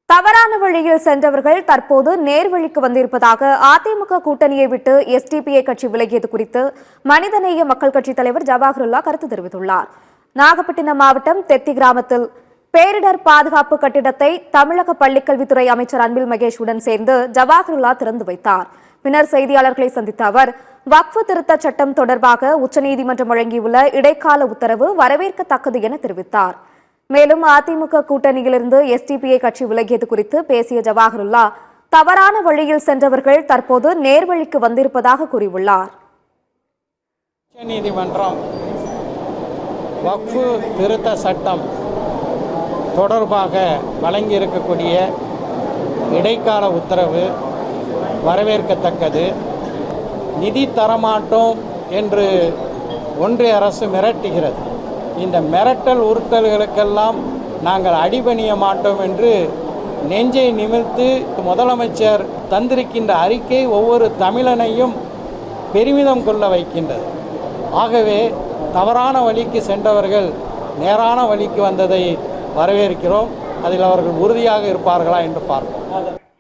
தவறான வழியில் சென்றவர்கள் தற்போது நேர்வழிக்கு வந்திருப்பதாக அதிமுக கூட்டணியை விட்டு எஸ்டிபிஐ கட்சி விலகியது குறித்து மனிதநேய மக்கள் கட்சித் தலைவர் ஜவாஹருல்லா கருத்து தெரிவித்துள்ளார். நாகப்பட்டினம் மாவட்டம் தெத்தி கிராமத்தில் பேரிடர் பாதுகாப்பு கட்டிடத்தை தமிழக பள்ளிக்கல்வித்துறை அமைச்சர் அன்பில் மகேஷுடன் சேர்ந்து ஜவாஹருல்லா திறந்து வைத்தார். பின்னர் செய்தியாளர்களை சந்தித்த அவர் வக்ஃபு திருத்த சட்டம் தொடர்பாக உச்சநீதிமன்றம் வழங்கியுள்ள இடைக்கால உத்தரவு வரவேற்கத்தக்கது என தெரிவித்தார். மேலும் அதிமுக கூட்டணியிலிருந்து எஸ்டிபிஐ கட்சி விலகியது குறித்து பேசிய ஜவாஹருல்லா தவறான வழியில் சென்றவர்கள் தற்போது நேர்வழிக்கு வந்திருப்பதாக கூறியுள்ளார். உச்சநீதிமன்றம் வக்ஃபு திருத்த சட்டம் தொடர்பாக வழங்கியிருக்கக்கூடிய இடைக்கால உத்தரவு வரவேற்கத்தக்கது. நிதி தரமாட்டோம் என்று ஒன்றிய அரசு மிரட்டுகிறது. இந்த மிரட்டல் உறுத்தல்களுக்கெல்லாம் நாங்கள் அடிபணிய மாட்டோம் என்று நெஞ்சை நிமிர்த்து முதலமைச்சர் தந்திருக்கின்ற அறிக்கை ஒவ்வொரு தமிழனையும் பெருமிதம் கொள்ள வைக்கின்றது. ஆகவே தவறான வழிக்கு சென்றவர்கள் நேரான வழிக்கு வந்ததை வரவேற்கிறோம். அதில் அவர்கள் உறுதியாக இருப்பார்களா என்று பார்ப்போம்.